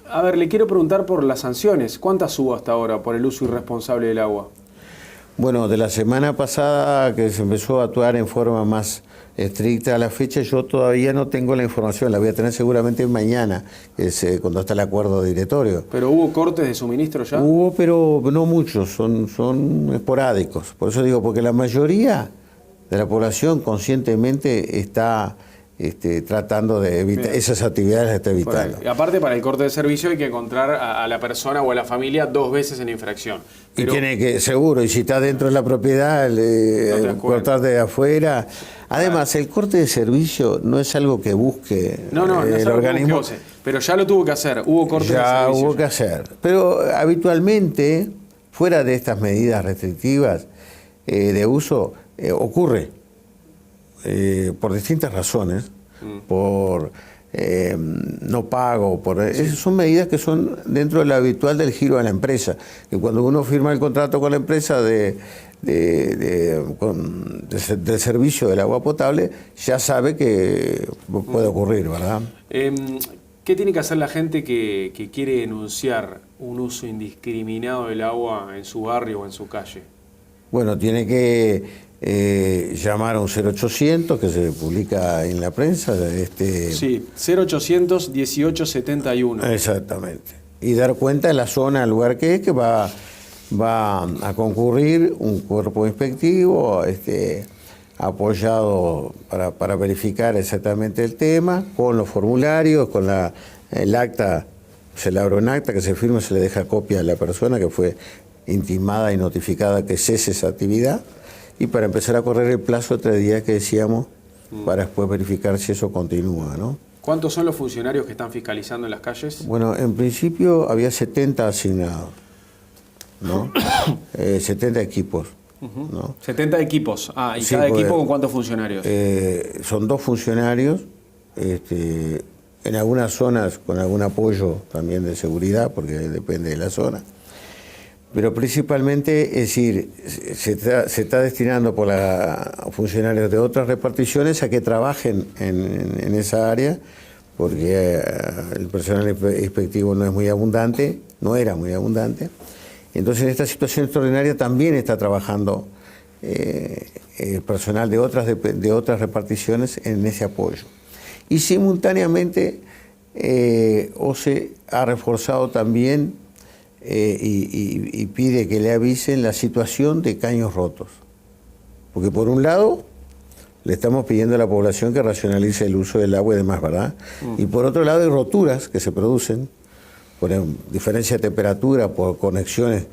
A ver, le quiero preguntar por las sanciones. ¿Cuántas hubo hasta ahora por el uso irresponsable del agua? Bueno, de la semana pasada que se empezó a actuar en forma más estricta a la fecha, yo todavía no tengo la información, la voy a tener seguramente mañana, cuando está el acuerdo de directorio. ¿Pero hubo cortes de suministro ya? Hubo, pero no muchos, son esporádicos. Por eso digo, porque la mayoría de la población conscientemente está tratando de evitar esas actividades, las está evitando. Y aparte, para el corte de servicio hay que encontrar a la persona o a la familia 2 veces en infracción. Pero y tiene que, seguro, y si está dentro de la propiedad, cortar de afuera. Además, el corte de servicio no es algo que busque no es el algo organismo. que pero ya lo tuvo que hacer, hubo corte de servicio. Ya hubo que hacer. Pero habitualmente, fuera de estas medidas restrictivas de uso, ocurre por distintas razones, por no pago, esas son medidas que son dentro de lo habitual del giro de la empresa. Que cuando uno firma el contrato con la empresa del servicio del agua potable, ya sabe que puede ocurrir, ¿verdad? ¿Qué tiene que hacer la gente que quiere denunciar un uso indiscriminado del agua en su barrio o en su calle? Bueno, tiene que llamar a un 0800 que se publica en la prensa. Sí, 0800 1871. Exactamente. Y dar cuenta de la zona, el lugar que es, que va a concurrir un cuerpo inspectivo apoyado para verificar exactamente el tema, con los formularios, con el acta, se elabora un acta que se firma, se le deja copia a la persona que fue intimada y notificada que cese esa actividad, y para empezar a correr el plazo de 3 días que decíamos, para después verificar si eso continúa, ¿no? ¿Cuántos son los funcionarios que están fiscalizando en las calles? Bueno, en principio había 70 asignados, ¿no? 70 equipos, ¿no? 70 equipos. ¿Y sí, cada equipo con cuántos funcionarios? Son 2 funcionarios, en algunas zonas con algún apoyo también de seguridad, porque depende de la zona. Pero principalmente, es decir, se está destinando por funcionarios de otras reparticiones a que trabajen en esa área, porque el personal inspectivo no es muy abundante, no era muy abundante. Entonces, en esta situación extraordinaria también está trabajando el personal de otras reparticiones en ese apoyo. Y simultáneamente, OCE ha reforzado también y pide que le avisen la situación de caños rotos. Porque por un lado, le estamos pidiendo a la población que racionalice el uso del agua y demás, ¿verdad? Y por otro lado, hay roturas que se producen por diferencia de temperatura, por conexiones.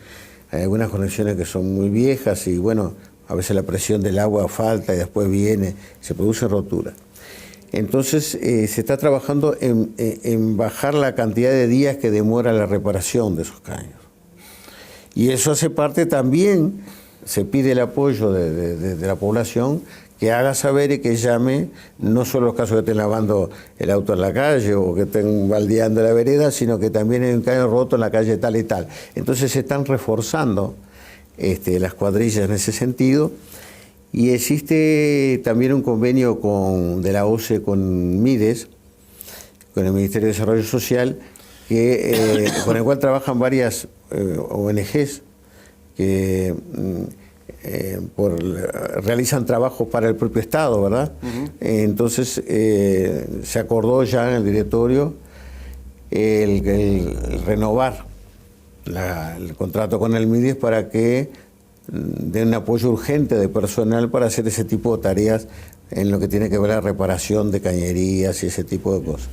Hay algunas conexiones que son muy viejas y bueno, a veces la presión del agua falta y después viene, se produce rotura. Entonces se está trabajando en bajar la cantidad de días que demora la reparación de esos caños. Y eso hace parte también, se pide el apoyo de la población, que haga saber y que llame, no solo los casos que estén lavando el auto en la calle o que estén baldeando la vereda, sino que también hay un caño roto en la calle tal y tal. Entonces se están reforzando las cuadrillas en ese sentido. Y existe también un convenio de la OCE con MIDES, con el Ministerio de Desarrollo Social, con el cual trabajan varias ONGs que realizan trabajos para el propio Estado, ¿verdad? Entonces se acordó ya en el directorio el renovar el contrato con el MIDES para que den un apoyo urgente de personal para hacer ese tipo de tareas en lo que tiene que ver la reparación de cañerías y ese tipo de cosas.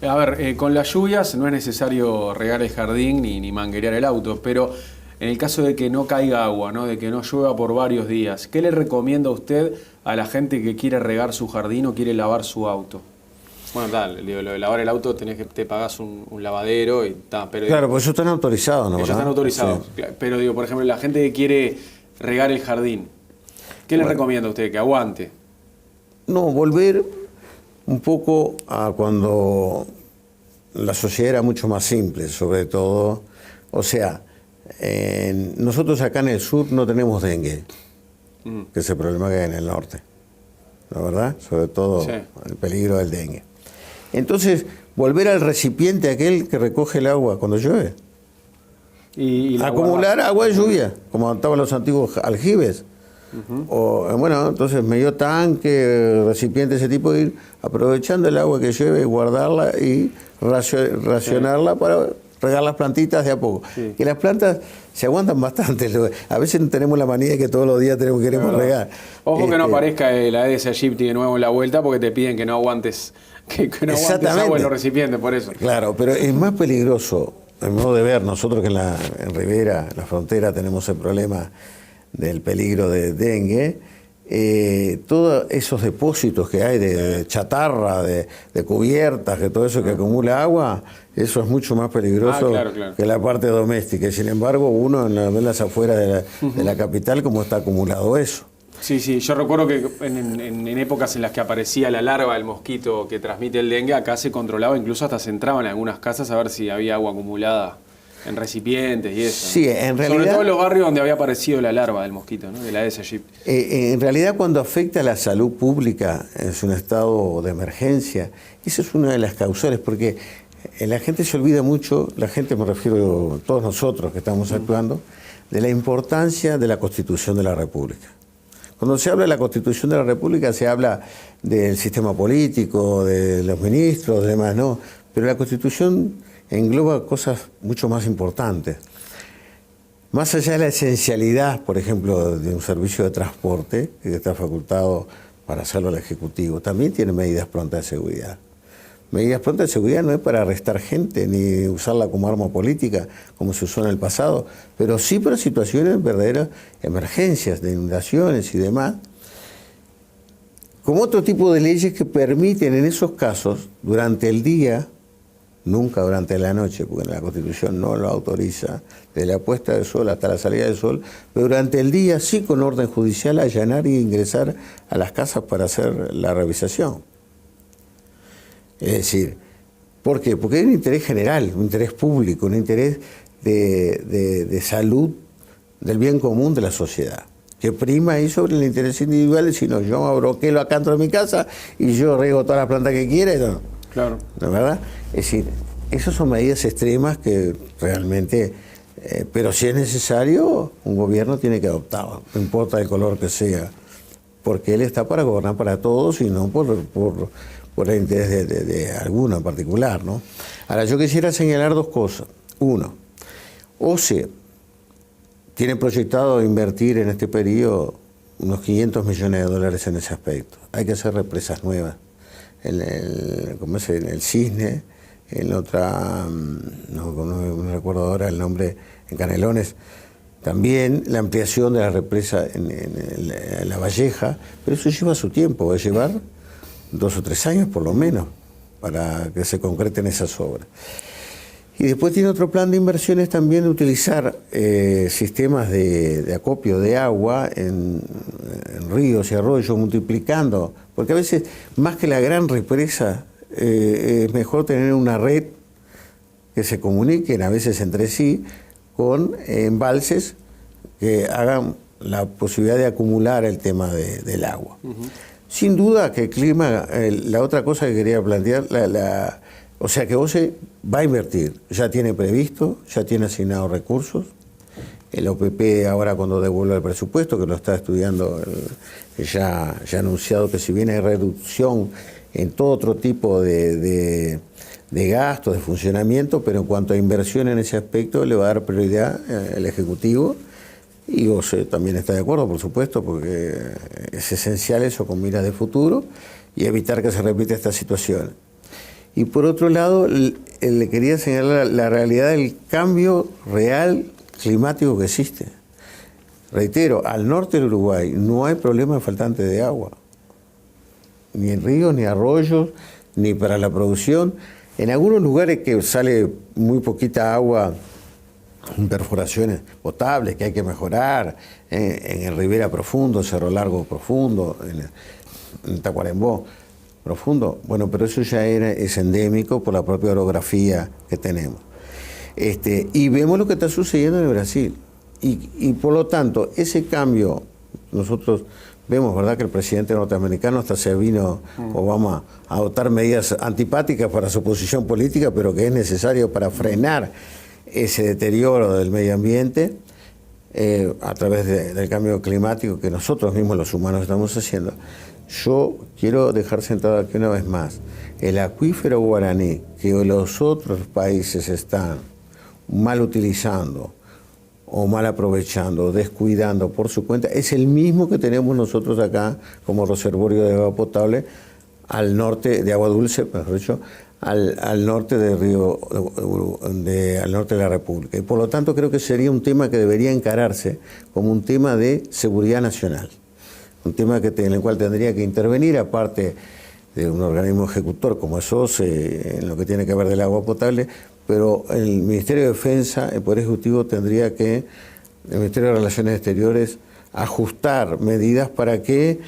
A ver, con las lluvias no es necesario regar el jardín ni manguerear el auto, pero en el caso de que no caiga agua, ¿no? De que no llueva por varios días, ¿qué le recomienda usted a la gente que quiere regar su jardín o quiere lavar su auto? Bueno, tal, lo de lavar el auto te pagás un lavadero y tal, pero... Claro, pues eso están autorizados, ¿no? Ellos están autorizados, sí. Pero digo, por ejemplo, la gente que quiere regar el jardín, ¿qué le recomienda a usted? ¿Que aguante? No, volver un poco a cuando la sociedad era mucho más simple, sobre todo, o sea, nosotros acá en el sur no tenemos dengue, que es el problema que hay en el norte, ¿la verdad? Sobre todo sí. El peligro del dengue. Entonces, volver al recipiente aquel que recoge el agua cuando llueve. Y acumular agua de lluvia, como estaban los antiguos aljibes. O, bueno, entonces medio tanque, recipiente, ese tipo, de ir aprovechando el agua que llueve, guardarla y racionarla para regar las plantitas de a poco. Sí. Que las plantas se aguantan bastante. A veces tenemos la manía de que todos los días queremos regar. Ojo que no aparezca la Aedes aegypti de nuevo en la vuelta porque te piden que no aguantes, que no aguantes agua en los recipientes, por eso. Claro, pero es más peligroso, en modo de ver, nosotros que en Rivera, en la frontera, tenemos el problema del peligro de dengue, todos esos depósitos que hay de chatarra, de cubiertas, que todo eso que acumula agua, eso es mucho más peligroso claro. que la parte doméstica. Y sin embargo, uno en las afueras de la capital, como está acumulado eso. Sí, yo recuerdo que en épocas en las que aparecía la larva del mosquito que transmite el dengue, acá se controlaba, incluso hasta se entraban en algunas casas a ver si había agua acumulada en recipientes y eso. Sí, en realidad, sobre todo en los barrios donde había aparecido la larva del mosquito, ¿no? De la Aedes aegypti. En realidad, cuando afecta a la salud pública, es un estado de emergencia. Esa es una de las causales, porque la gente se olvida mucho, la gente, me refiero a todos nosotros que estamos actuando, de la importancia de la Constitución de la República. Cuando se habla de la Constitución de la República, se habla del sistema político, de los ministros, demás, no. Pero la Constitución engloba cosas mucho más importantes. Más allá de la esencialidad, por ejemplo, de un servicio de transporte, que está facultado para hacerlo el Ejecutivo, también tiene medidas prontas de seguridad. Medidas prontas de seguridad no es para arrestar gente, ni usarla como arma política, como se usó en el pasado, pero sí para situaciones verdaderas, emergencias, de inundaciones y demás, como otro tipo de leyes que permiten en esos casos, durante el día, nunca durante la noche, porque la Constitución no lo autoriza, desde la puesta del sol hasta la salida del sol, pero durante el día sí con orden judicial allanar y ingresar a las casas para hacer la revisación. Es decir, ¿por qué? Porque hay un interés general, un interés público, un interés de salud del bien común de la sociedad, que prima ahí sobre el interés individual, sino yo abroquelo acá dentro de mi casa y yo riego todas las plantas que quiera y no. Claro. ¿No es verdad? Es decir, esas son medidas extremas que realmente, pero si es necesario, un gobierno tiene que adoptarlo, no importa el color que sea, porque él está para gobernar para todos y no por el interés de alguno en particular, ¿no? Ahora, yo quisiera señalar dos cosas. Uno, OCE tiene proyectado invertir en este periodo unos $500 millones en ese aspecto. Hay que hacer represas nuevas. En el Cisne, en otra, no recuerdo ahora el nombre, en Canelones, también la ampliación de la represa en La Valleja, pero eso lleva su tiempo, va a llevar 2 o 3 años por lo menos para que se concreten esas obras. Y después tiene otro plan de inversiones también de utilizar sistemas de acopio de agua en ríos y arroyos, multiplicando, porque a veces más que la gran represa es mejor tener una red que se comuniquen a veces entre sí con embalses que hagan la posibilidad de acumular el tema del agua. Sin duda que el clima, la otra cosa que quería plantear, o sea que OCE va a invertir, ya tiene previsto, ya tiene asignados recursos. El OPP ahora cuando devuelva el presupuesto, que lo está estudiando, ya ha anunciado que si bien hay reducción en todo otro tipo de gastos, de funcionamiento, pero en cuanto a inversión en ese aspecto le va a dar prioridad el Ejecutivo. Y OCE también está de acuerdo, por supuesto, porque es esencial eso con miras de futuro y evitar que se repita esta situación. Y por otro lado, le quería señalar la realidad del cambio real climático que existe. Reitero, al norte del Uruguay no hay problema de faltante de agua, ni en ríos, ni arroyos, ni para la producción. En algunos lugares que sale muy poquita agua, perforaciones potables que hay que mejorar, en el Rivera Profundo, Cerro Largo Profundo, en Tacuarembó Profundo, bueno, pero eso ya es endémico por la propia orografía que tenemos. Y vemos lo que está sucediendo en el Brasil. Y por lo tanto, ese cambio, nosotros vemos, ¿verdad?, que el presidente norteamericano hasta se vino, Obama, a adoptar medidas antipáticas para su posición política, pero que es necesario para frenar ese deterioro del medio ambiente a través del cambio climático que nosotros mismos los humanos estamos haciendo. Yo quiero dejar sentado aquí una vez más, el acuífero guaraní que los otros países están mal utilizando o mal aprovechando, descuidando por su cuenta, es el mismo que tenemos nosotros acá como reservorio de agua potable al norte, de agua dulce, mejor dicho, al norte del río, al norte de la República. Y por lo tanto creo que sería un tema que debería encararse como un tema de seguridad nacional. Un tema en el cual tendría que intervenir, aparte de un organismo ejecutor como es OCE, en lo que tiene que ver del agua potable, pero el Ministerio de Defensa, el Poder Ejecutivo, tendría que, el Ministerio de Relaciones Exteriores, ajustar medidas para que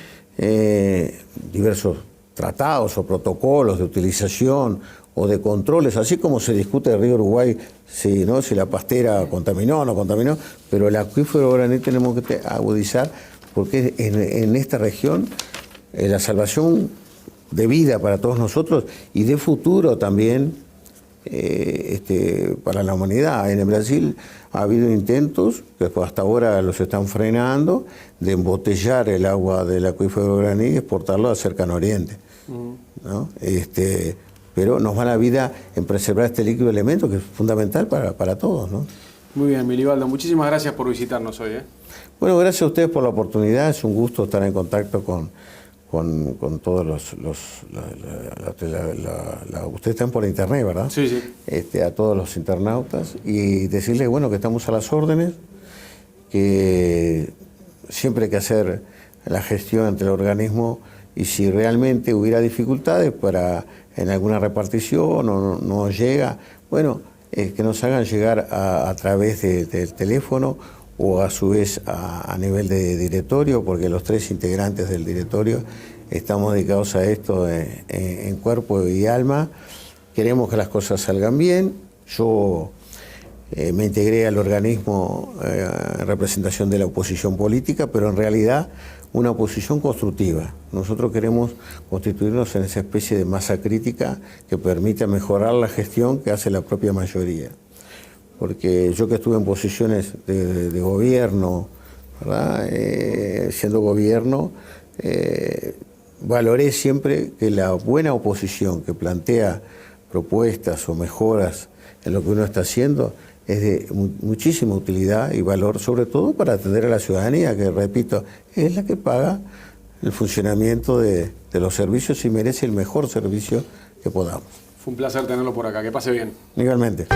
diversos tratados o protocolos de utilización o de controles, así como se discute el río Uruguay, si la pastera contaminó o no contaminó, pero el acuífero guaraní tenemos que agudizar, porque en esta región la salvación de vida para todos nosotros y de futuro también para la humanidad. En el Brasil ha habido intentos, que hasta ahora los están frenando, de embotellar el agua del acuífero guaraní y exportarlo a Cercano Oriente. ¿No? Pero nos va la vida en preservar este líquido elemento que es fundamental para todos, ¿no? Muy bien, Milibaldo, muchísimas gracias por visitarnos hoy. Bueno, gracias a ustedes por la oportunidad, es un gusto estar en contacto con todos ustedes están por internet, ¿verdad? Sí, sí. A todos los internautas y decirles, bueno, que estamos a las órdenes, que siempre hay que hacer la gestión ante el organismo y si realmente hubiera dificultades en alguna repartición o no llega, bueno, que nos hagan llegar a través del teléfono o a su vez a nivel de directorio, porque los 3 integrantes del directorio estamos dedicados a esto en cuerpo y alma. Queremos que las cosas salgan bien. Yo me integré al organismo en representación de la oposición política, pero en realidad una oposición constructiva. Nosotros queremos constituirnos en esa especie de masa crítica que permita mejorar la gestión que hace la propia mayoría. Porque yo que estuve en posiciones de gobierno, ¿verdad? Siendo gobierno, valoré siempre que la buena oposición que plantea propuestas o mejoras en lo que uno está haciendo es de muchísima utilidad y valor, sobre todo para atender a la ciudadanía, que repito, es la que paga el funcionamiento de los servicios y merece el mejor servicio que podamos. Fue un placer tenerlo por acá, que pase bien. Igualmente.